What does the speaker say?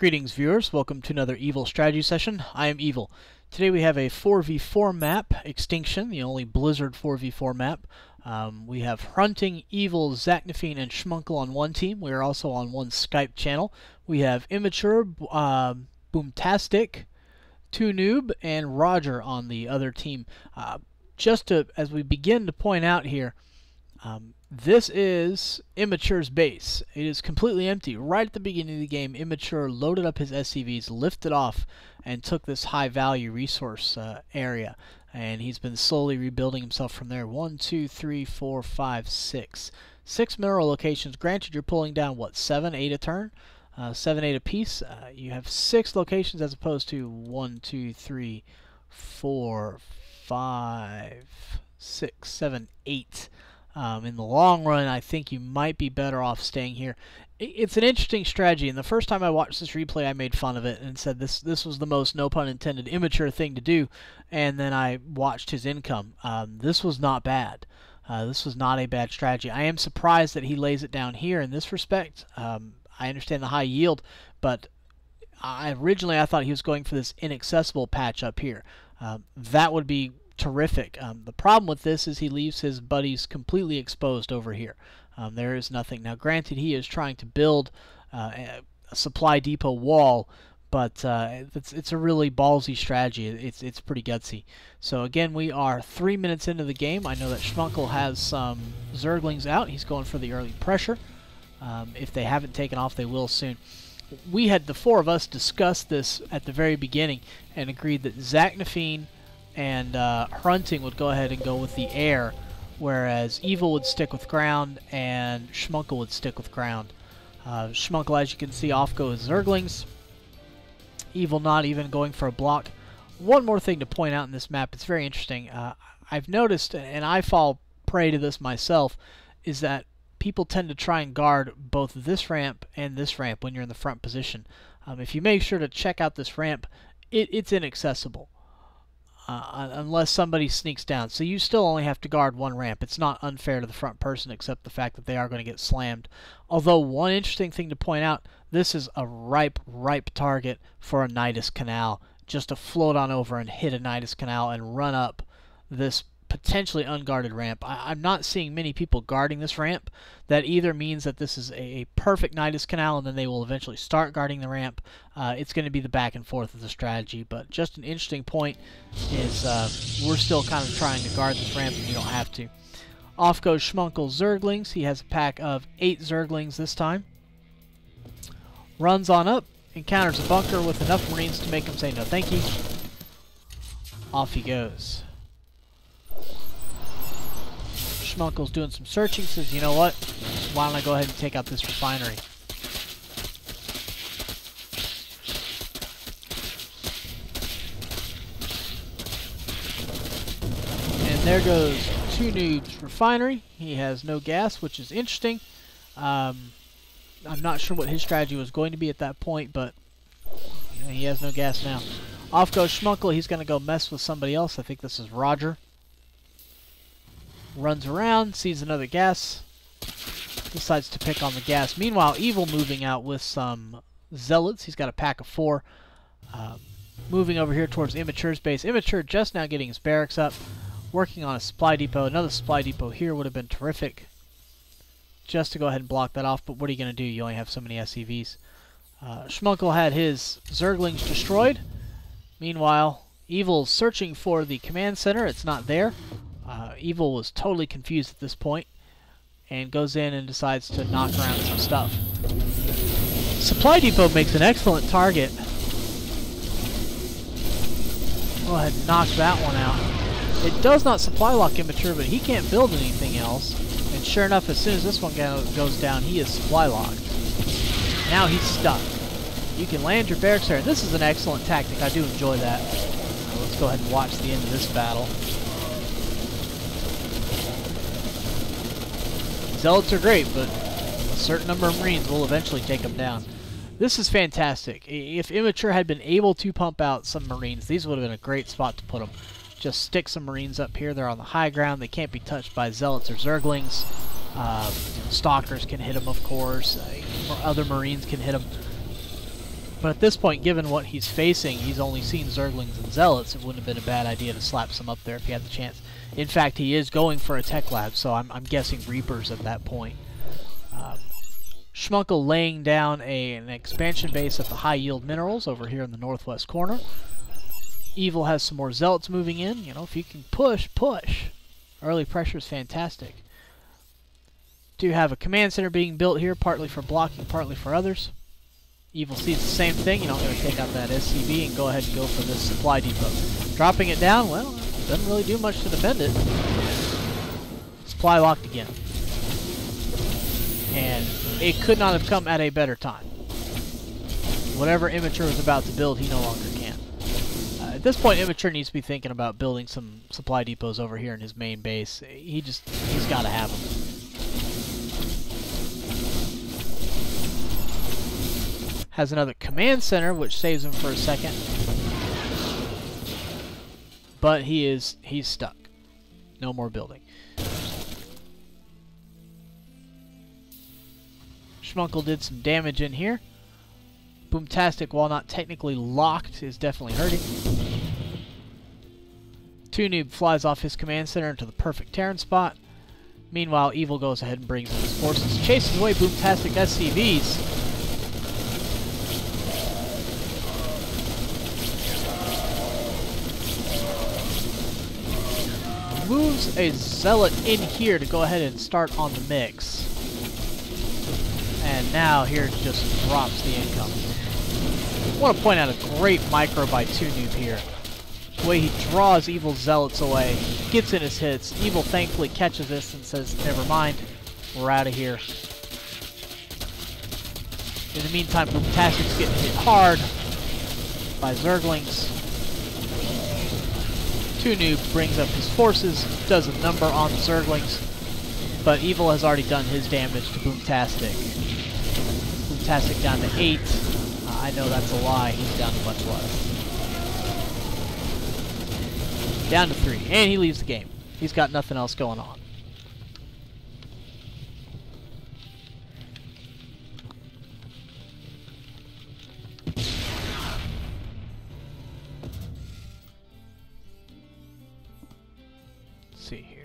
Greetings viewers, welcome to another Evil strategy session. I am Evil. Today we have a 4v4 map, Extinction, the only Blizzard 4v4 map. We have Hunting, Evil, Zachnafine, and Schmunkle on one team. We are also on one Skype channel. We have Immature, Boomtastic, 2Noob, and Roger on the other team. As we begin to point out here, this is Immature's base. It is completely empty. Right at the beginning of the game, Immature loaded up his SCVs, lifted off, and took this high-value resource area. And he's been slowly rebuilding himself from there. 1, 2, 3, 4, 5, 6. 6 mineral locations. Granted, you're pulling down, what, 7, 8 a turn? 7, 8 a piece. You have 6 locations as opposed to 1, 2, 3, 4, 5, 6, 7, 8. In the long run, I think you might be better off staying here. It's an interesting strategy, and the first time I watched this replay, I made fun of it and said this was the most, no pun intended, immature thing to do, and then I watched his income. This was not bad. This was not a bad strategy. I am surprised that he lays it down here in this respect. I understand the high yield, but originally I thought he was going for this inaccessible patch up here. That would be terrific. The problem with this is he leaves his buddies completely exposed over here. There is nothing. Now granted, he is trying to build a supply depot wall, but it's a really ballsy strategy. It's pretty gutsy. So again, we are 3 minutes into the game. I know that Schmunkle has some Zerglings out. He's going for the early pressure. If they haven't taken off, they will soon. We had, the four of us, discussed this at the very beginning and agreed that Zachnafine and Hunting would go ahead and go with the air, whereas Evil would stick with ground and Schmunkle would stick with ground. Schmunkle, as you can see, off go his Zerglings. Evil not even going for a block. One more thing to point out in this map, it's very interesting. I've noticed, and I fall prey to this myself, is that people tend to try and guard both this ramp and this ramp when you're in the front position. If you make sure to check out this ramp, it's inaccessible. Unless somebody sneaks down. So you still only have to guard one ramp. It's not unfair to the front person, except the fact that they are going to get slammed. Although, one interesting thing to point out, this is a ripe target for a Nidus Canal. Just to float on over and hit a Nidus Canal and run up this potentially unguarded ramp. I'm not seeing many people guarding this ramp. That either means that this is a perfect Nidus Canal and then they will eventually start guarding the ramp. It's going to be the back and forth of the strategy, but just an interesting point is we're still kind of trying to guard this ramp and you don't have to. Off goes Schmunkle's Zerglings. He has a pack of 8 Zerglings this time. Runs on up, encounters a bunker with enough Marines to make him say no thank you. Off he goes. Schmunkle's doing some searching, says, you know what, why don't I go ahead and take out this refinery. And there goes 2Noob's refinery. He has no gas, which is interesting. I'm not sure what his strategy was going to be at that point, but you know, he has no gas now. Off goes Schmunkle. He's going to go mess with somebody else. I think this is Roger. Runs around, sees another gas, decides to pick on the gas. Meanwhile, Evil moving out with some Zealots. He's got a pack of 4. Moving over here towards Immature's base. Immature just now getting his barracks up, working on a supply depot. Another supply depot here would have been terrific, just to go ahead and block that off, but what are you going to do? You only have so many SCVs. Schmunkle had his Zerglings destroyed. Meanwhile, Evil's searching for the command center. It's not there. Evil was totally confused at this point and goes in and decides to knock around some stuff. Supply depot makes an excellent target. Go ahead and knock that one out. It does not supply lock Immature, but he can't build anything else. And sure enough, as soon as this one goes down, he is supply locked. Now he's stuck. You can land your barracks there. This is an excellent tactic. I do enjoy that. Let's go ahead and watch the end of this battle. Zealots are great, but a certain number of Marines will eventually take them down. This is fantastic. If Immature had been able to pump out some Marines, these would have been a great spot to put them. Just stick some Marines up here. They're on the high ground. They can't be touched by Zealots or Zerglings. Stalkers can hit them, of course. Or other Marines can hit them. But at this point, given what he's facing, he's only seen Zerglings and Zealots. It wouldn't have been a bad idea to slap some up there if he had the chance. In fact, he is going for a Tech Lab, so I'm guessing Reapers at that point. Schmunkle laying down an expansion base at the High Yield Minerals over here in the northwest corner. Evil has some more Zealots moving in. You know, if you can push, push. Early pressure is fantastic. Do have a command center being built here, partly for blocking, partly for others. Evil sees the same thing. You know, I'm going to take out that SCV and go ahead and go for this supply depot. Dropping it down, well, doesn't really do much to defend it. Supply locked again. And it could not have come at a better time. Whatever Immature was about to build, he no longer can. At this point, Immature needs to be thinking about building some supply depots over here in his main base. He's got to have them. Has another command center, which saves him for a second. But he's stuck. No more building. Schmunkle did some damage in here. Boomtastic, while not technically locked, is definitely hurting. Two Noob flies off his command center into the perfect Terran spot. Meanwhile, Evil goes ahead and brings in his forces, chasing away Boomtastic SCVs. Moves a Zealot in here to go ahead and start on the mix. And now here just drops the income. I want to point out a great micro by 2Noob here. The way he draws Evil Zealots away, gets in his hits. Evil thankfully catches this and says, never mind, we're out of here. In the meantime, Boomtastic's getting hit hard by Zerglings. 2Noob brings up his forces, does a number on the Zerglings, but Evil has already done his damage to Boomtastic. Boomtastic down to 8. I know that's a lie, he's down to much less. Down to 3, and he leaves the game. He's got nothing else going on. See here.